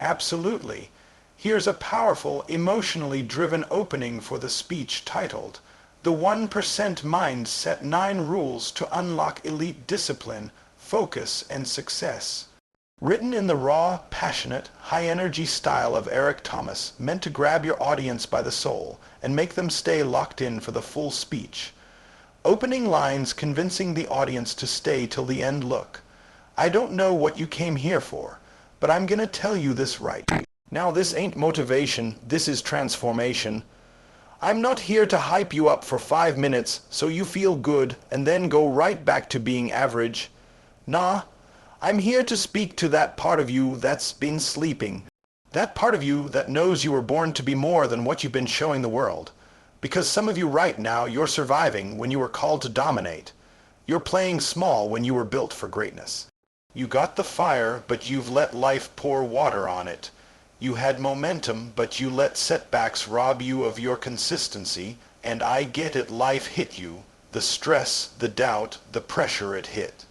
Absolutely. Here's a powerful, emotionally driven opening for the speech titled, "The 1% Mindset 9 Rules to Unlock Elite Discipline, Focus, and Success." Written in the raw, passionate, high-energy style of Eric Thomas, meant to grab your audience by the soul and make them stay locked in for the full speech. Opening lines convincing the audience to stay till the end. Look, I don't know what you came here for, but I'm gonna tell you this right. Now this ain't motivation, this is transformation. I'm not here to hype you up for 5 minutes so you feel good and then go right back to being average. Nah, I'm here to speak to that part of you that's been sleeping. That part of you that knows you were born to be more than what you've been showing the world. Because some of you right now, you're surviving when you were called to dominate. You're playing small when you were built for greatness. You got the fire, but you've let life pour water on it. You had momentum, but you let setbacks rob you of your consistency, and I get it, life hit you. The stress, the doubt, the pressure it hit.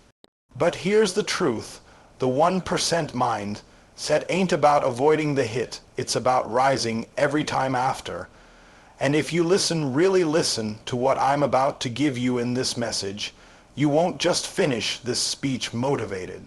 But here's the truth, the 1% mindset ain't about avoiding the hit, it's about rising every time after. And if you listen, really listen to what I'm about to give you in this message, you won't just finish this speech motivated.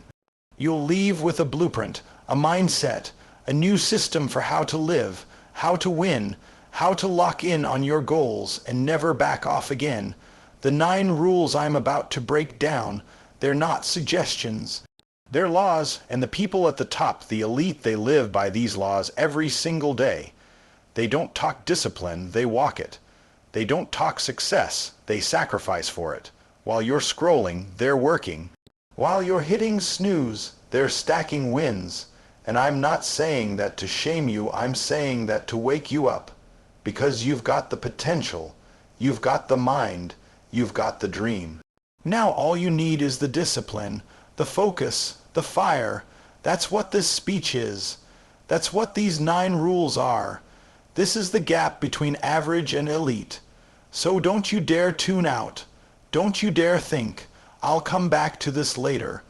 You'll leave with a blueprint, a mindset, a new system for how to live, how to win, how to lock in on your goals and never back off again. The 9 rules I'm about to break down, they're not suggestions. They're laws, and the people at the top, the elite, they live by these laws every single day. They don't talk discipline, they walk it. They don't talk success, they sacrifice for it. While you're scrolling, they're working. While you're hitting snooze, they're stacking wins. And I'm not saying that to shame you, I'm saying that to wake you up. Because you've got the potential, you've got the mind, you've got the dream. Now all you need is the discipline, the focus, the fire. That's what this speech is. That's what these 9 rules are. This is the gap between average and elite. So don't you dare tune out. Don't you dare think, I'll come back to this later.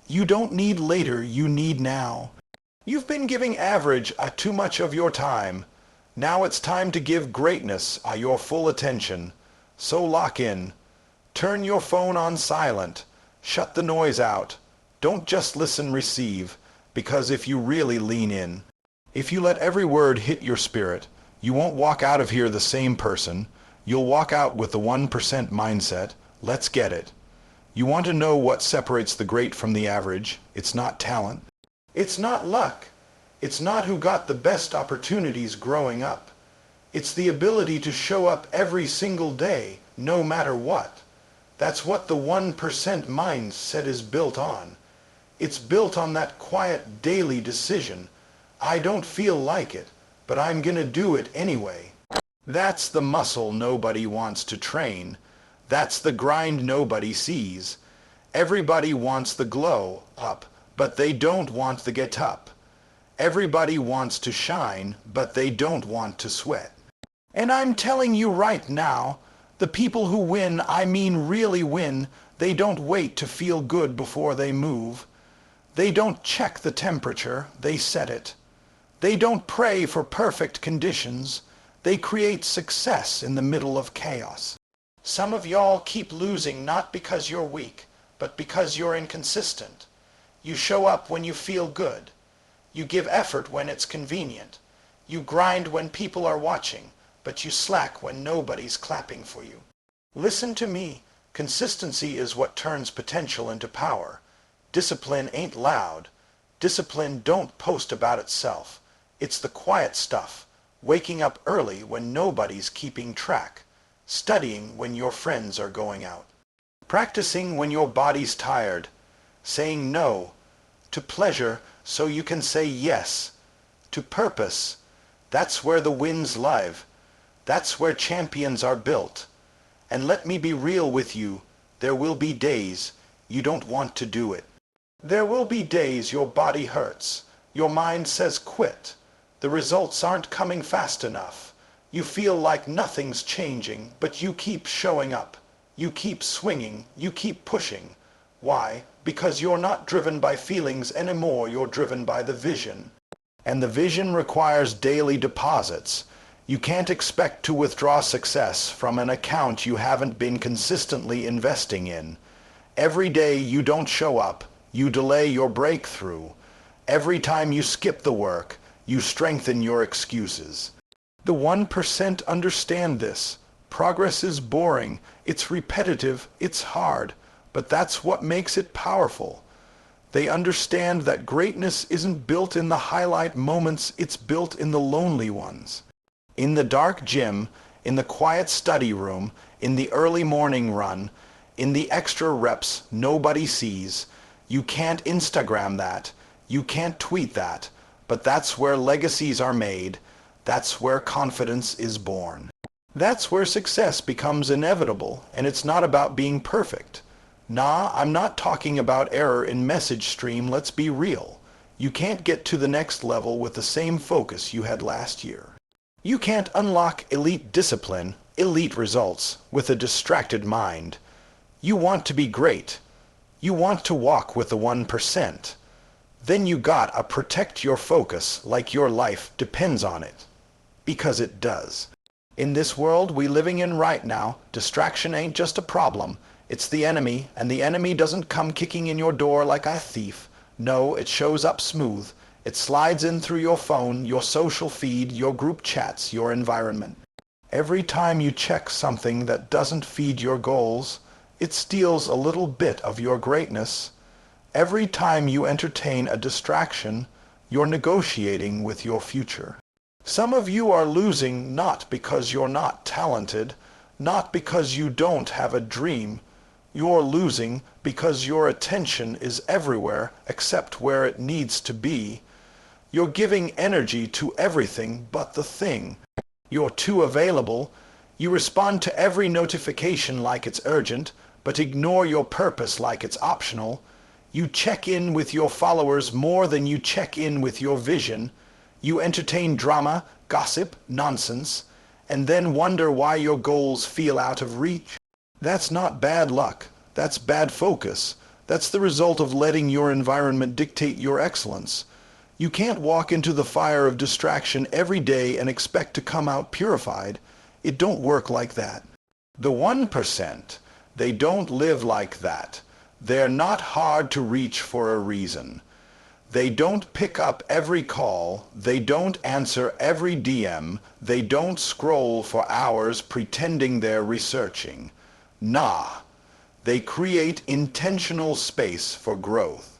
You don't need later, you need now. You've been giving average too much of your time. Now it's time to give greatness your full attention. So lock in. Turn your phone on silent. Shut the noise out. Don't just listen, receive. Because if you really lean in, if you let every word hit your spirit, you won't walk out of here the same person. You'll walk out with the 1% mindset. Let's get it. You want to know what separates the great from the average? It's not talent. It's not luck. It's not who got the best opportunities growing up. It's the ability to show up every single day, no matter what. That's what the 1% mindset is built on. It's built on that quiet daily decision. I don't feel like it, but I'm gonna do it anyway. That's the muscle nobody wants to train. That's the grind nobody sees. Everybody wants the glow up, but they don't want the get up. Everybody wants to shine, but they don't want to sweat. And I'm telling you right now, the people who win, I mean really win, they don't wait to feel good before they move. They don't check the temperature, they set it. They don't pray for perfect conditions. They create success in the middle of chaos. Some of y'all keep losing not because you're weak, but because you're inconsistent. You show up when you feel good. You give effort when it's convenient. You grind when people are watching, but you slack when nobody's clapping for you. Listen to me. Consistency is what turns potential into power. Discipline ain't loud. Discipline don't post about itself. It's the quiet stuff. Waking up early when nobody's keeping track. Studying when your friends are going out. Practicing when your body's tired. Saying no to pleasure so you can say yes to purpose. That's where the wins live. That's where champions are built. And let me be real with you, there will be days you don't want to do it. There will be days your body hurts, your mind says quit. The results aren't coming fast enough. You feel like nothing's changing, but you keep showing up. You keep swinging, you keep pushing. Why? Because you're not driven by feelings anymore, you're driven by the vision. And the vision requires daily deposits. You can't expect to withdraw success from an account you haven't been consistently investing in. Every day you don't show up, you delay your breakthrough. Every time you skip the work, you strengthen your excuses. The 1% understand this. Progress is boring, it's repetitive, it's hard, but that's what makes it powerful. They understand that greatness isn't built in the highlight moments, it's built in the lonely ones. In the dark gym, in the quiet study room, in the early morning run, in the extra reps nobody sees. You can't Instagram that, you can't tweet that, but that's where legacies are made, that's where confidence is born. That's where success becomes inevitable, and it's not about being perfect. Nah, I'm not talking about error in message stream, let's be real. You can't get to the next level with the same focus you had last year. You can't unlock elite discipline, elite results, with a distracted mind. You want to be great. You want to walk with the 1%. Then you gotta protect your focus like your life depends on it. Because it does. In this world we living in right now, distraction ain't just a problem. It's the enemy, and the enemy doesn't come kicking in your door like a thief. No, it shows up smooth. It slides in through your phone, your social feed, your group chats, your environment. Every time you check something that doesn't feed your goals, it steals a little bit of your greatness. Every time you entertain a distraction, you're negotiating with your future. Some of you are losing not because you're not talented, not because you don't have a dream. You're losing because your attention is everywhere except where it needs to be. You're giving energy to everything but the thing. You're too available. You respond to every notification like it's urgent, but ignore your purpose like it's optional. You check in with your followers more than you check in with your vision. You entertain drama, gossip, nonsense, and then wonder why your goals feel out of reach. That's not bad luck. That's bad focus. That's the result of letting your environment dictate your excellence. You can't walk into the fire of distraction every day and expect to come out purified. It don't work like that. The 1%, they don't live like that. They're not hard to reach for a reason. They don't pick up every call, they don't answer every DM, they don't scroll for hours pretending they're researching. Nah, they create intentional space for growth.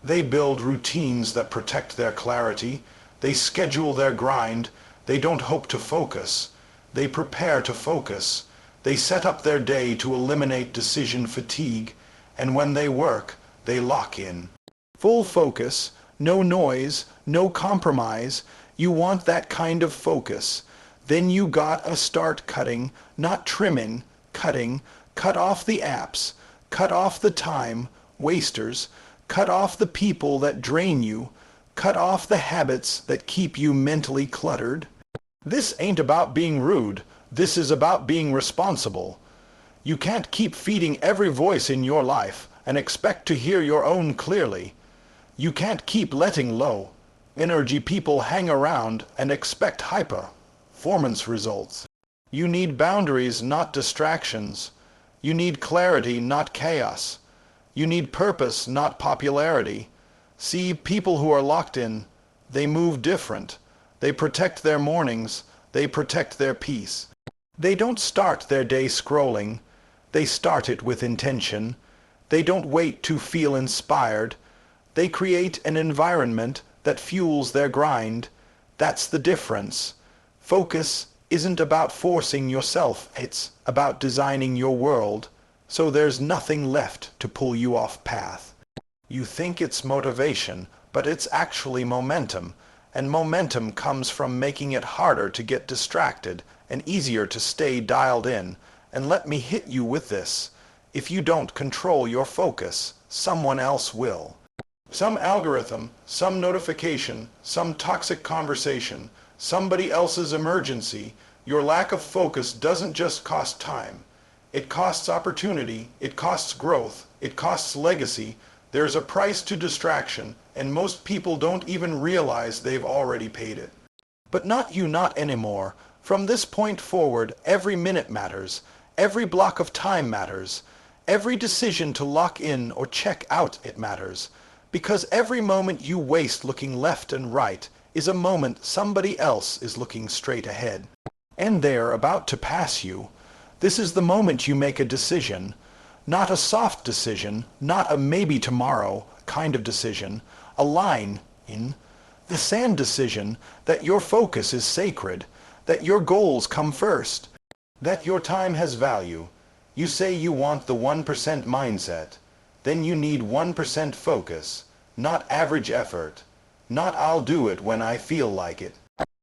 They build routines that protect their clarity, they schedule their grind, they don't hope to focus, they prepare to focus, they set up their day to eliminate decision fatigue, and when they work, they lock in. Full focus, no noise, no compromise. You want that kind of focus. Then you gotta start cutting, not trimming, cutting. Cut off the apps, cut off the time wasters, cut off the people that drain you, cut off the habits that keep you mentally cluttered. This ain't about being rude, this is about being responsible. You can't keep feeding every voice in your life and expect to hear your own clearly. You can't keep letting low energy people hang around and expect high-performance results. You need boundaries, not distractions. You need clarity, not chaos. You need purpose, not popularity. See, people who are locked in, they move different. They protect their mornings. They protect their peace. They don't start their day scrolling. They start it with intention. They don't wait to feel inspired. They create an environment that fuels their grind. That's the difference. Focus isn't about forcing yourself, it's about designing your world so there's nothing left to pull you off path. You think it's motivation, but it's actually momentum, and momentum comes from making it harder to get distracted and easier to stay dialed in. And let me hit you with this. If you don't control your focus, someone else will. Some algorithm, some notification, some toxic conversation, somebody else's emergency. Your lack of focus doesn't just cost time. It costs opportunity, it costs growth, it costs legacy. There's a price to distraction, and most people don't even realize they've already paid it. But not anymore. From this point forward, every minute matters. Every block of time matters. Every decision to lock in or check out it matters. Because every moment you waste looking left and right is a moment somebody else is looking straight ahead. And they're about to pass you. This is the moment you make a decision. Not a soft decision, not a maybe tomorrow kind of decision. A line in the sand decision that your focus is sacred, that your goals come first, that your time has value. You say you want the 1% mindset. Then you need 1% focus, not average effort, not I'll do it when I feel like it.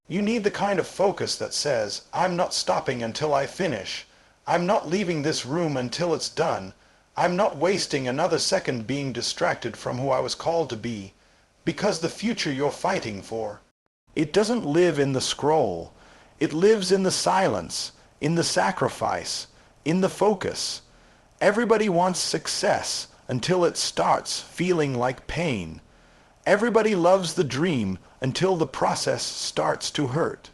You need the kind of focus that says, I'm not stopping until I finish. I'm not leaving this room until it's done. I'm not wasting another second being distracted from who I was called to be. Because the future you're fighting for, it doesn't live in the scroll. It lives in the silence, in the sacrifice, in the focus. Everybody wants success until it starts feeling like pain. Everybody loves the dream until the process starts to hurt.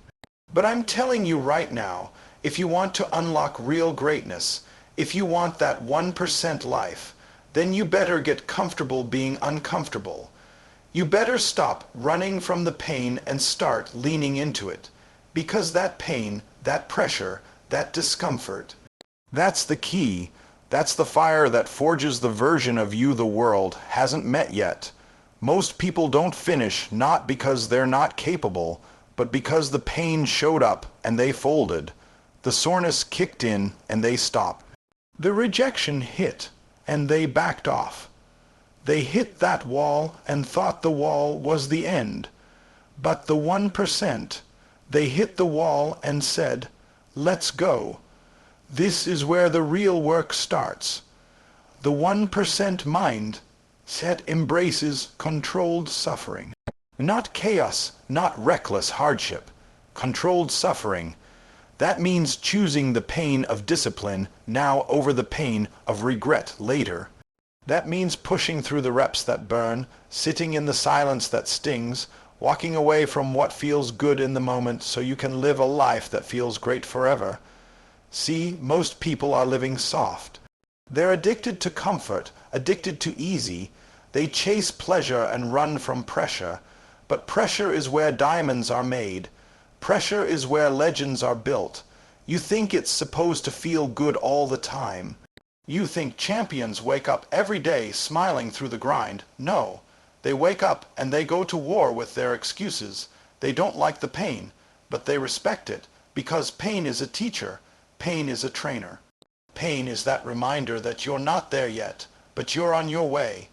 But I'm telling you right now, if you want to unlock real greatness, if you want that 1% life, then you better get comfortable being uncomfortable. You better stop running from the pain and start leaning into it. Because that pain, that pressure, that discomfort, that's the key. That's the fire that forges the version of you the world hasn't met yet. Most people don't finish not because they're not capable, but because the pain showed up and they folded. The soreness kicked in and they stopped. The rejection hit and they backed off. They hit that wall and thought the wall was the end. But the 1%, they hit the wall and said, let's go. This is where the real work starts. The 1% mind set embraces controlled suffering. Not chaos, not reckless hardship. Controlled suffering. That means choosing the pain of discipline now over the pain of regret later. That means pushing through the reps that burn, sitting in the silence that stings, walking away from what feels good in the moment so you can live a life that feels great forever. See, most people are living soft. They're addicted to comfort, addicted to easy. They chase pleasure and run from pressure. But pressure is where diamonds are made. Pressure is where legends are built. You think it's supposed to feel good all the time. You think champions wake up every day smiling through the grind. No. They wake up and they go to war with their excuses. They don't like the pain, but they respect it because pain is a teacher. Pain is a trainer. Pain is that reminder that you're not there yet, but you're on your way.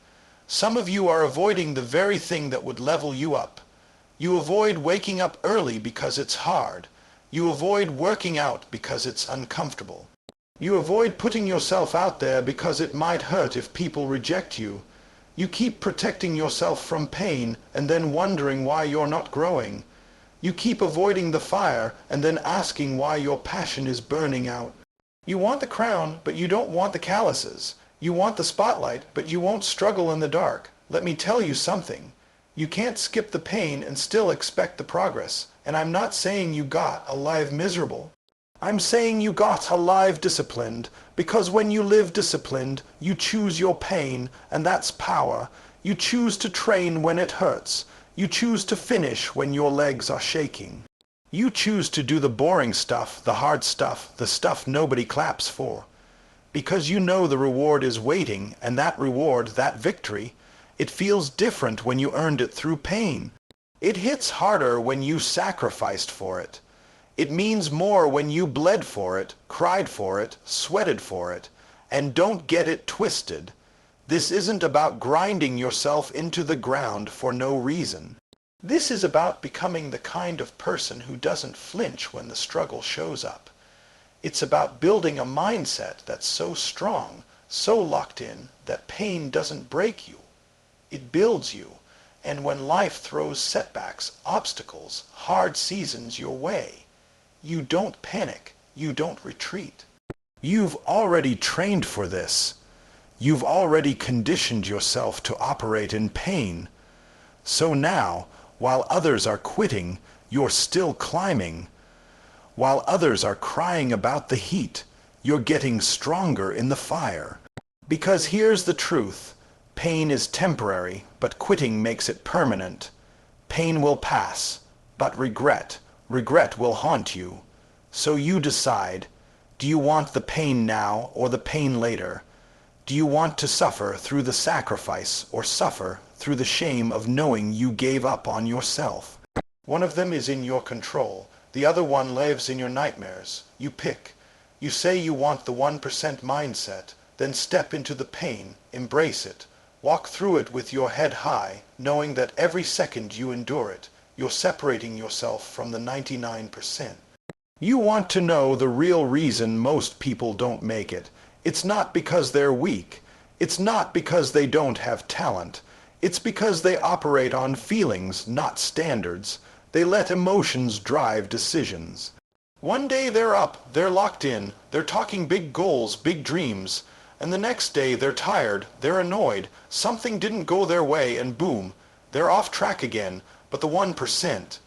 Some of you are avoiding the very thing that would level you up. You avoid waking up early because it's hard. You avoid working out because it's uncomfortable. You avoid putting yourself out there because it might hurt if people reject you. You keep protecting yourself from pain and then wondering why you're not growing. You keep avoiding the fire and then asking why your passion is burning out. You want the crown, but you don't want the calluses. You want the spotlight, but you won't struggle in the dark. Let me tell you something. You can't skip the pain and still expect the progress. And I'm not saying you got alive miserable. I'm saying you got alive disciplined, because when you live disciplined, you choose your pain, and that's power. You choose to train when it hurts. You choose to finish when your legs are shaking. You choose to do the boring stuff, the hard stuff, the stuff nobody claps for. Because you know the reward is waiting, and that reward, that victory, it feels different when you earned it through pain. It hits harder when you sacrificed for it. It means more when you bled for it, cried for it, sweated for it. And don't get it twisted. This isn't about grinding yourself into the ground for no reason. This is about becoming the kind of person who doesn't flinch when the struggle shows up. It's about building a mindset that's so strong, so locked in, that pain doesn't break you. It builds you. And when life throws setbacks, obstacles, hard seasons your way, you don't panic, you don't retreat. You've already trained for this. You've already conditioned yourself to operate in pain. So now, while others are quitting, you're still climbing. While others are crying about the heat, you're getting stronger in the fire. Because here's the truth. Pain is temporary, but quitting makes it permanent. Pain will pass, but regret will haunt you. So you decide, do you want the pain now or the pain later? Do you want to suffer through the sacrifice or suffer through the shame of knowing you gave up on yourself? One of them is in your control. The other one lives in your nightmares. You pick. You say you want the 1% mindset, then step into the pain, embrace it. Walk through it with your head high, knowing that every second you endure it, you're separating yourself from the 99%. You want to know the real reason most people don't make it. It's not because they're weak. It's not because they don't have talent. It's because they operate on feelings, not standards. They let emotions drive decisions. One day they're up, they're locked in, they're talking big goals, big dreams. And the next day they're tired, they're annoyed, something didn't go their way, and boom, they're off track again. But the 1%,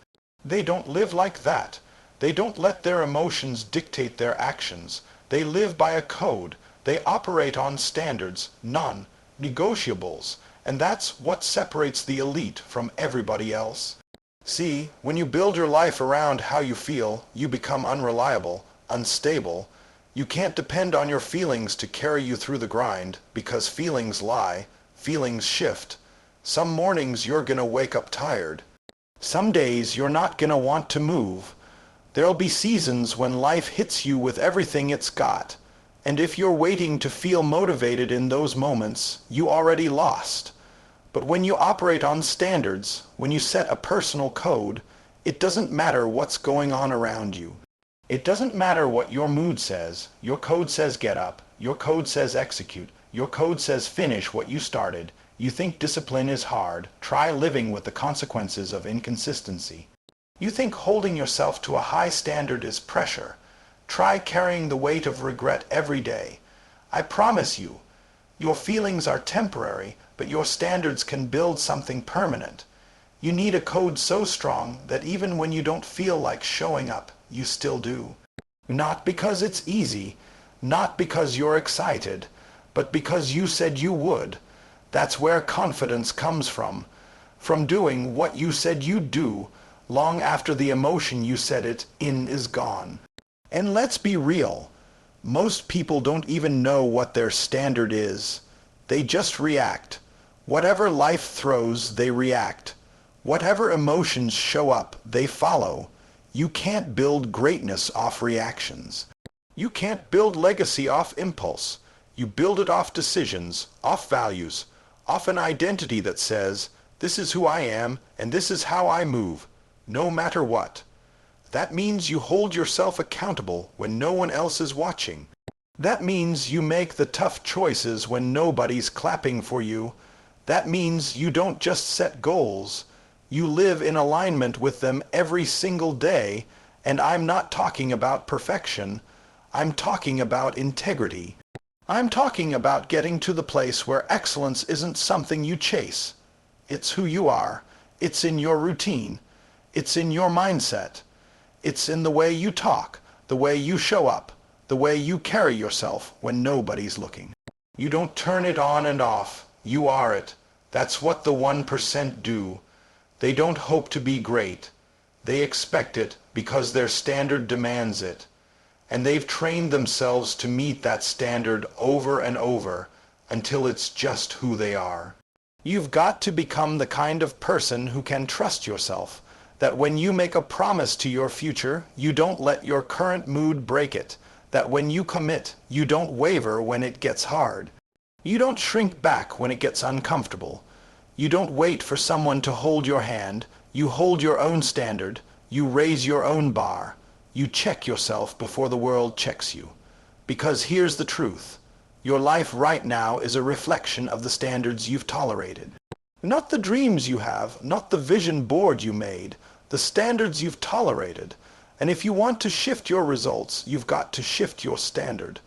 they don't live like that. They don't let their emotions dictate their actions. They live by a code. They operate on standards, non-negotiables. And that's what separates the elite from everybody else. See, when you build your life around how you feel, you become unreliable, unstable. You can't depend on your feelings to carry you through the grind, because feelings lie, feelings shift. Some mornings you're gonna wake up tired. Some days you're not gonna want to move. There'll be seasons when life hits you with everything it's got. And if you're waiting to feel motivated in those moments, you already lost. But when you operate on standards, when you set a personal code, it doesn't matter what's going on around you. It doesn't matter what your mood says. Your code says get up. Your code says execute. Your code says finish what you started. You think discipline is hard. Try living with the consequences of inconsistency. You think holding yourself to a high standard is pressure. Try carrying the weight of regret every day. I promise you, your feelings are temporary, but your standards can build something permanent. You need a code so strong that even when you don't feel like showing up, you still do. Not because it's easy, not because you're excited, but because you said you would. That's where confidence comes from doing what you said you'd do, long after the emotion you said it in is gone. And let's be real, most people don't even know what their standard is. They just react. Whatever life throws, they react. Whatever emotions show up, they follow. You can't build greatness off reactions. You can't build legacy off impulse. You build it off decisions, off values, off an identity that says, this is who I am and this is how I move, no matter what. That means you hold yourself accountable when no one else is watching. That means you make the tough choices when nobody's clapping for you. That means you don't just set goals. You live in alignment with them every single day, and I'm not talking about perfection. I'm talking about integrity. I'm talking about getting to the place where excellence isn't something you chase. It's who you are. It's in your routine. It's in your mindset. It's in the way you talk, the way you show up, the way you carry yourself when nobody's looking. You don't turn it on and off. You are it. That's what the 1% do. They don't hope to be great. They expect it because their standard demands it. And they've trained themselves to meet that standard over and over until it's just who they are. You've got to become the kind of person who can trust yourself, that when you make a promise to your future, you don't let your current mood break it, that when you commit, you don't waver when it gets hard. You don't shrink back when it gets uncomfortable. You don't wait for someone to hold your hand. You hold your own standard. You raise your own bar. You check yourself before the world checks you. Because here's the truth. Your life right now is a reflection of the standards you've tolerated. Not the dreams you have, not the vision board you made, the standards you've tolerated. And if you want to shift your results, you've got to shift your standard.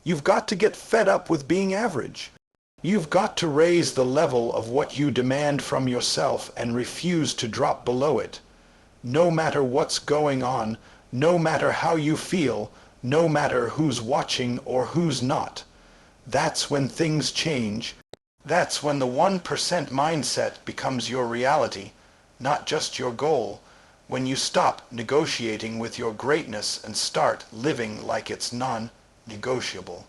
You've got to get fed up with being average. You've got to raise the level of what you demand from yourself and refuse to drop below it. No matter what's going on, no matter how you feel, no matter who's watching or who's not. That's when things change. That's when the 1% mindset becomes your reality, not just your goal. When you stop negotiating with your greatness and start living like it's non-negotiable.